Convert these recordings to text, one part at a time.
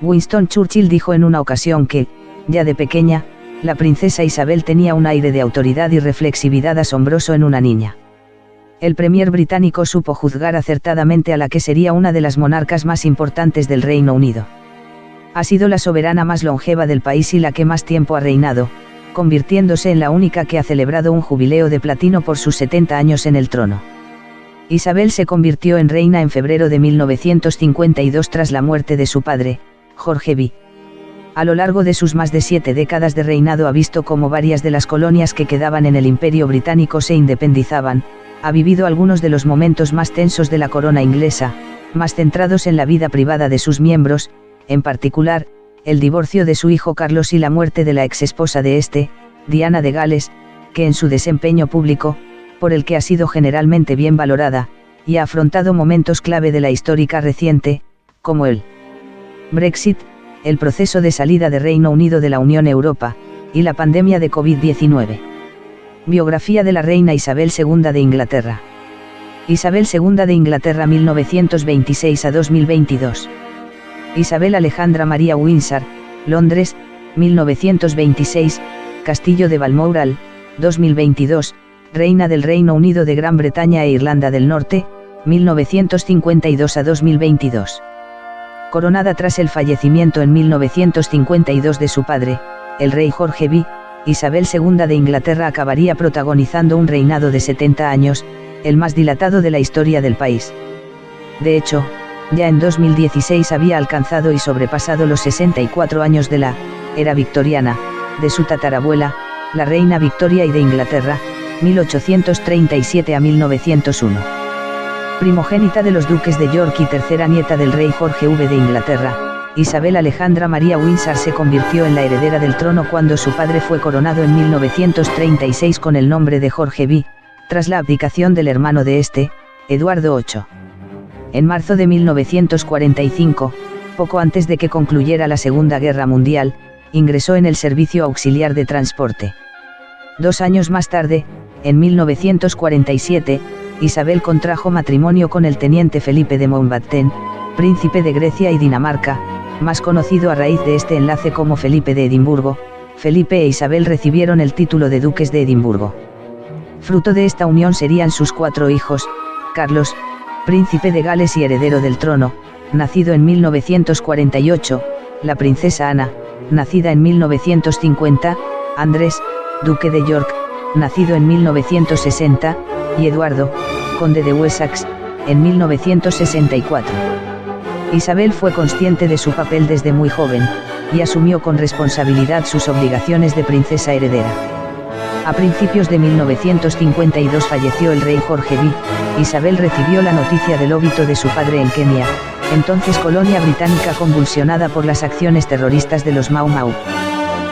Winston Churchill dijo en una ocasión que, ya de pequeña, la princesa Isabel tenía un aire de autoridad y reflexividad asombroso en una niña. El premier británico supo juzgar acertadamente a la que sería una de las monarcas más importantes del Reino Unido. Ha sido la soberana más longeva del país y la que más tiempo ha reinado, convirtiéndose en la única que ha celebrado un jubileo de platino por sus 70 años en el trono. Isabel se convirtió en reina en febrero de 1952 tras la muerte de su padre, Jorge V. A lo largo de sus más de 7 décadas de reinado ha visto cómo varias de las colonias que quedaban en el Imperio Británico se independizaban, ha vivido algunos de los momentos más tensos de la corona inglesa, más centrados en la vida privada de sus miembros, en particular, el divorcio de su hijo Carlos y la muerte de la exesposa de este, Diana de Gales, que en su desempeño público, por el que ha sido generalmente bien valorada, y ha afrontado momentos clave de la histórica reciente, como el Brexit, el proceso de salida de Reino Unido de la Unión Europea, y la pandemia de COVID-19. Biografía de la reina Isabel II de Inglaterra. Isabel II de Inglaterra 1926 a 2022. Isabel Alejandra María Windsor, Londres, 1926, Castillo de Balmoral, 2022, Reina del Reino Unido de Gran Bretaña e Irlanda del Norte, 1952 a 2022. Coronada tras el fallecimiento en 1952 de su padre, el rey Jorge V, Isabel II de Inglaterra acabaría protagonizando un reinado de 70 años, el más dilatado de la historia del país. De hecho, ya en 2016 había alcanzado y sobrepasado los 64 años de la era victoriana, de su tatarabuela, la reina Victoria y de Inglaterra, 1837 a 1901. Primogénita de los duques de York y tercera nieta del rey Jorge V de Inglaterra, Isabel Alejandra María Windsor se convirtió en la heredera del trono cuando su padre fue coronado en 1936 con el nombre de Jorge V, tras la abdicación del hermano de este, Eduardo VIII. En marzo de 1945, poco antes de que concluyera la Segunda Guerra Mundial, ingresó en el servicio auxiliar de transporte. 2 años más tarde, en 1947, Isabel contrajo matrimonio con el teniente Felipe de Mountbatten, príncipe de Grecia y Dinamarca, más conocido a raíz de este enlace como Felipe de Edimburgo. Felipe e Isabel recibieron el título de duques de Edimburgo. Fruto de esta unión serían sus 4 hijos: Carlos, príncipe de Gales y heredero del trono, nacido en 1948, la princesa Ana, nacida en 1950, Andrés, duque de York, nacido en 1960, y Eduardo, conde de Wessex, en 1964. Isabel fue consciente de su papel desde muy joven, y asumió con responsabilidad sus obligaciones de princesa heredera. A principios de 1952 falleció el rey Jorge V, Isabel recibió la noticia del óbito de su padre en Kenia, entonces colonia británica convulsionada por las acciones terroristas de los Mau Mau.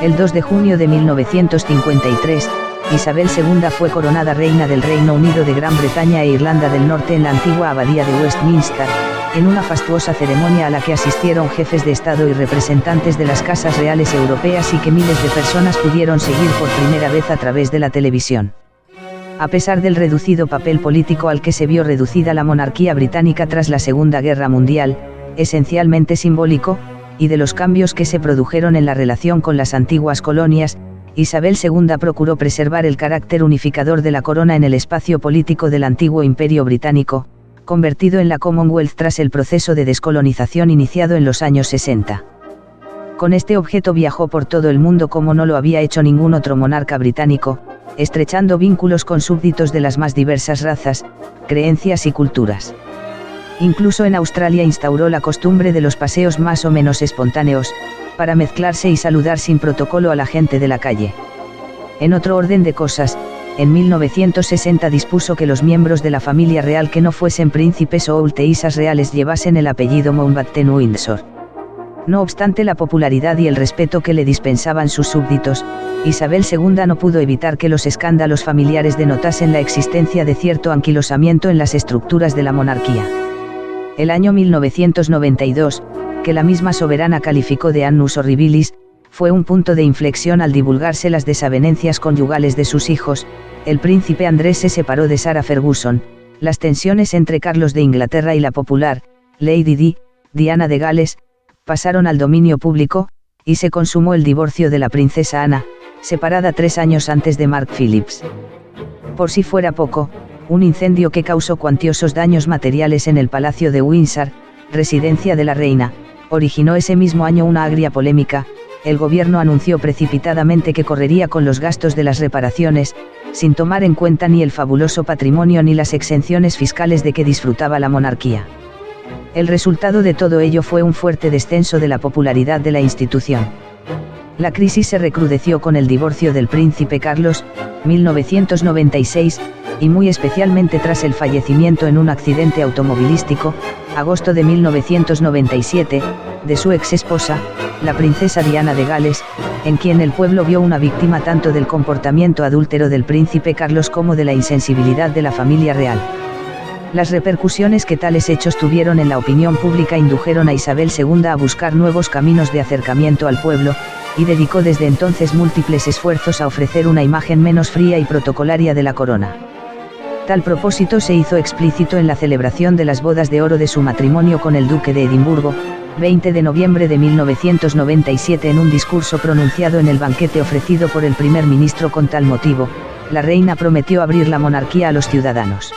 El 2 de junio de 1953, Isabel II fue coronada reina del Reino Unido de Gran Bretaña e Irlanda del Norte en la antigua abadía de Westminster, en una fastuosa ceremonia a la que asistieron jefes de Estado y representantes de las casas reales europeas y que miles de personas pudieron seguir por primera vez a través de la televisión. A pesar del reducido papel político al que se vio reducida la monarquía británica tras la Segunda Guerra Mundial, esencialmente simbólico, y de los cambios que se produjeron en la relación con las antiguas colonias, Isabel II procuró preservar el carácter unificador de la corona en el espacio político del antiguo Imperio Británico, convertido en la Commonwealth tras el proceso de descolonización iniciado en los años 60. Con este objeto viajó por todo el mundo como no lo había hecho ningún otro monarca británico, estrechando vínculos con súbditos de las más diversas razas, creencias y culturas. Incluso en Australia instauró la costumbre de los paseos más o menos espontáneos, para mezclarse y saludar sin protocolo a la gente de la calle. En otro orden de cosas, en 1960 dispuso que los miembros de la familia real que no fuesen príncipes o ulteisas reales llevasen el apellido Mountbatten-Windsor. No obstante la popularidad y el respeto que le dispensaban sus súbditos, Isabel II no pudo evitar que los escándalos familiares denotasen la existencia de cierto anquilosamiento en las estructuras de la monarquía. El año 1992, que la misma soberana calificó de annus horribilis, fue un punto de inflexión al divulgarse las desavenencias conyugales de sus hijos. El príncipe Andrés se separó de Sarah Ferguson, las tensiones entre Carlos de Inglaterra y la popular Lady Di, Diana de Gales, pasaron al dominio público, y se consumó el divorcio de la princesa Ana, separada 3 años antes de Mark Phillips. Por si fuera poco, un incendio que causó cuantiosos daños materiales en el Palacio de Windsor, residencia de la reina, originó ese mismo año una agria polémica. El gobierno anunció precipitadamente que correría con los gastos de las reparaciones, sin tomar en cuenta ni el fabuloso patrimonio ni las exenciones fiscales de que disfrutaba la monarquía. El resultado de todo ello fue un fuerte descenso de la popularidad de la institución. La crisis se recrudeció con el divorcio del príncipe Carlos, 1996, y muy especialmente tras el fallecimiento en un accidente automovilístico, agosto de 1997, de su ex esposa, la princesa Diana de Gales, en quien el pueblo vio una víctima tanto del comportamiento adúltero del príncipe Carlos como de la insensibilidad de la familia real. Las repercusiones que tales hechos tuvieron en la opinión pública indujeron a Isabel II a buscar nuevos caminos de acercamiento al pueblo, y dedicó desde entonces múltiples esfuerzos a ofrecer una imagen menos fría y protocolaria de la corona. Tal propósito se hizo explícito en la celebración de las bodas de oro de su matrimonio con el duque de Edimburgo, 20 de noviembre de 1997. En un discurso pronunciado en el banquete ofrecido por el primer ministro con tal motivo, la reina prometió abrir la monarquía a los ciudadanos.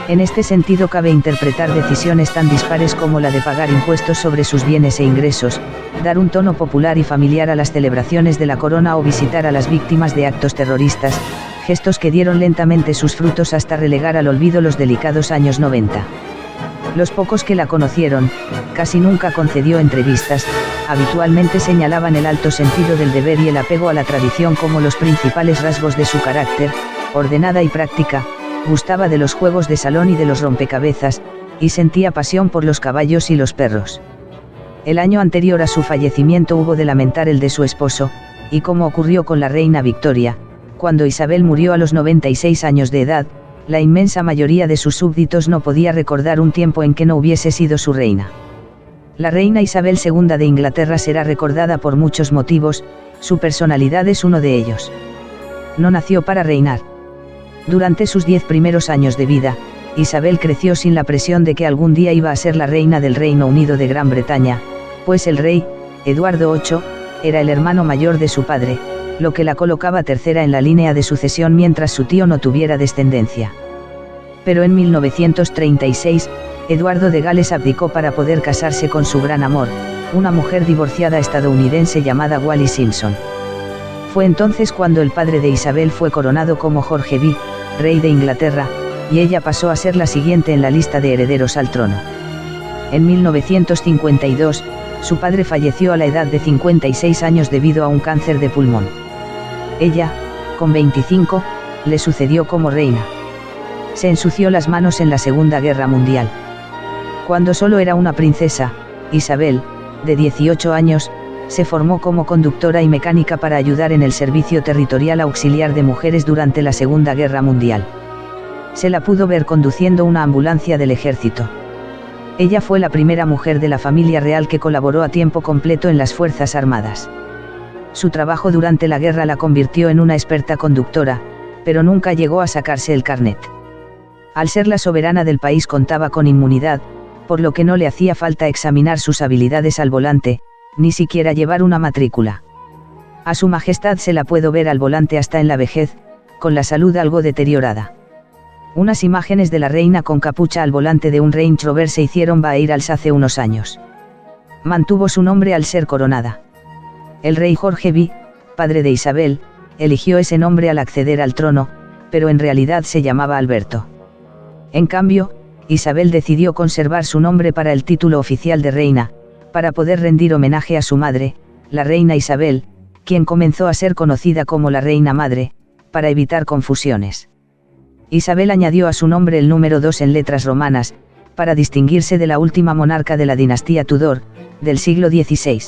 En este sentido cabe interpretar decisiones tan dispares como la de pagar impuestos sobre sus bienes e ingresos, dar un tono popular y familiar a las celebraciones de la corona o visitar a las víctimas de actos terroristas, gestos que dieron lentamente sus frutos hasta relegar al olvido los delicados años 90. Los pocos que la conocieron, casi nunca concedió entrevistas, habitualmente señalaban el alto sentido del deber y el apego a la tradición como los principales rasgos de su carácter, ordenada y práctica. Gustaba de los juegos de salón y de los rompecabezas, y sentía pasión por los caballos y los perros. El año anterior a su fallecimiento hubo de lamentar el de su esposo, y como ocurrió con la reina Victoria, cuando Isabel murió a los 96 años de edad, la inmensa mayoría de sus súbditos no podía recordar un tiempo en que no hubiese sido su reina. La reina Isabel II de Inglaterra será recordada por muchos motivos, su personalidad es uno de ellos. No nació para reinar. Durante sus 10 primeros años de vida, Isabel creció sin la presión de que algún día iba a ser la reina del Reino Unido de Gran Bretaña, pues el rey, Eduardo VIII, era el hermano mayor de su padre, lo que la colocaba tercera en la línea de sucesión mientras su tío no tuviera descendencia. Pero en 1936, Eduardo de Gales abdicó para poder casarse con su gran amor, una mujer divorciada estadounidense llamada Wallis Simpson. Fue entonces cuando el padre de Isabel fue coronado como Jorge V, rey de Inglaterra, y ella pasó a ser la siguiente en la lista de herederos al trono. En 1952, su padre falleció a la edad de 56 años debido a un cáncer de pulmón. Ella, con 25, le sucedió como reina. Se ensució las manos en la Segunda Guerra Mundial. Cuando solo era una princesa, Isabel, de 18 años, se formó como conductora y mecánica para ayudar en el servicio territorial auxiliar de mujeres durante la Segunda Guerra Mundial. Se la pudo ver conduciendo una ambulancia del ejército. Ella fue la primera mujer de la familia real que colaboró a tiempo completo en las Fuerzas Armadas. Su trabajo durante la guerra la convirtió en una experta conductora, pero nunca llegó a sacarse el carnet. Al ser la soberana del país contaba con inmunidad, por lo que no le hacía falta examinar sus habilidades al volante, ni siquiera llevar una matrícula. A su majestad se la pudo ver al volante hasta en la vejez, con la salud algo deteriorada. Unas imágenes de la reina con capucha al volante de un Range Rover se hicieron virales hace unos años. Mantuvo su nombre al ser coronada. El rey Jorge V, padre de Isabel, eligió ese nombre al acceder al trono, pero en realidad se llamaba Alberto. En cambio, Isabel decidió conservar su nombre para el título oficial de reina, para poder rendir homenaje a su madre, la reina Isabel, quien comenzó a ser conocida como la reina madre, para evitar confusiones. Isabel añadió a su nombre el número 2 en letras romanas, para distinguirse de la última monarca de la dinastía Tudor, del siglo XVI.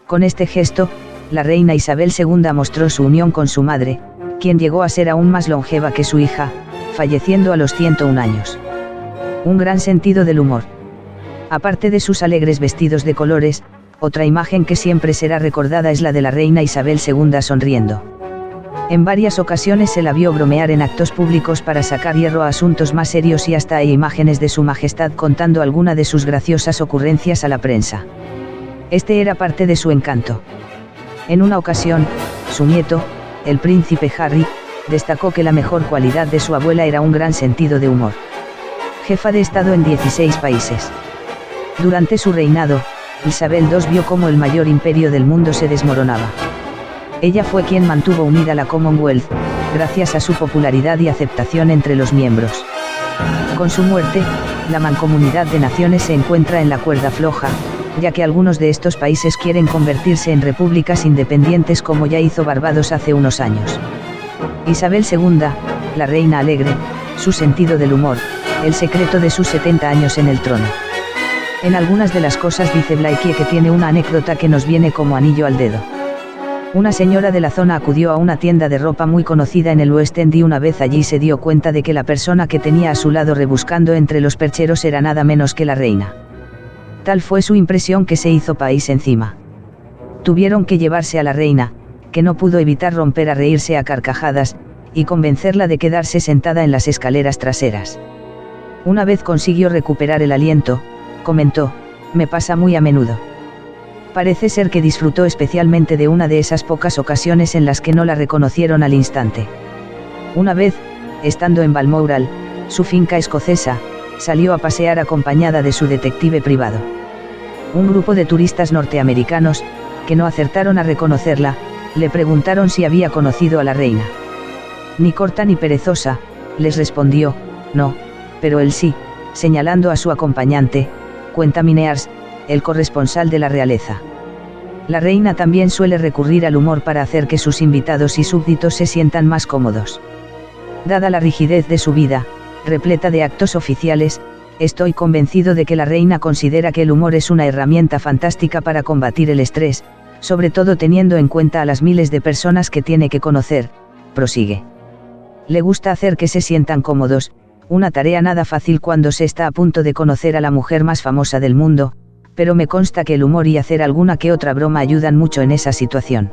Con este gesto, la reina Isabel II mostró su unión con su madre, quien llegó a ser aún más longeva que su hija, falleciendo a los 101 años. Un gran sentido del humor. Aparte de sus alegres vestidos de colores, otra imagen que siempre será recordada es la de la reina Isabel II sonriendo. En varias ocasiones se la vio bromear en actos públicos para sacar hierro a asuntos más serios y hasta hay imágenes de su majestad contando alguna de sus graciosas ocurrencias a la prensa. Este era parte de su encanto. En una ocasión, su nieto, el príncipe Harry, destacó que la mejor cualidad de su abuela era un gran sentido de humor. Jefa de Estado en 16 países. Durante su reinado, Isabel II vio cómo el mayor imperio del mundo se desmoronaba. Ella fue quien mantuvo unida la Commonwealth, gracias a su popularidad y aceptación entre los miembros. Con su muerte, la Mancomunidad de Naciones se encuentra en la cuerda floja, ya que algunos de estos países quieren convertirse en repúblicas independientes como ya hizo Barbados hace unos años. Isabel II, la reina alegre, su sentido del humor, el secreto de sus 70 años en el trono. En algunas de las cosas dice Blaikie que tiene una anécdota que nos viene como anillo al dedo. Una señora de la zona acudió a una tienda de ropa muy conocida en el West End y una vez allí se dio cuenta de que la persona que tenía a su lado rebuscando entre los percheros era nada menos que la reina. Tal fue su impresión que se hizo país encima. Tuvieron que llevarse a la reina, que no pudo evitar romper a reírse a carcajadas, y convencerla de quedarse sentada en las escaleras traseras. Una vez consiguió recuperar el aliento, comentó: "Me pasa muy a menudo". Parece ser que disfrutó especialmente de una de esas pocas ocasiones en las que no la reconocieron al instante. Una vez, estando en Balmoral, su finca escocesa, salió a pasear acompañada de su detective privado. Un grupo de turistas norteamericanos, que no acertaron a reconocerla, le preguntaron si había conocido a la reina. Ni corta ni perezosa, les respondió: "No, pero él sí", señalando a su acompañante, cuenta Minears, el corresponsal de la realeza. La reina también suele recurrir al humor para hacer que sus invitados y súbditos se sientan más cómodos. Dada la rigidez de su vida, repleta de actos oficiales, estoy convencido de que la reina considera que el humor es una herramienta fantástica para combatir el estrés, sobre todo teniendo en cuenta a las miles de personas que tiene que conocer, prosigue. Le gusta hacer que se sientan cómodos, una tarea nada fácil cuando se está a punto de conocer a la mujer más famosa del mundo, pero me consta que el humor y hacer alguna que otra broma ayudan mucho en esa situación.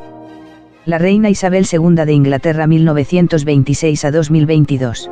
La reina Isabel II de Inglaterra 1926 a 2022.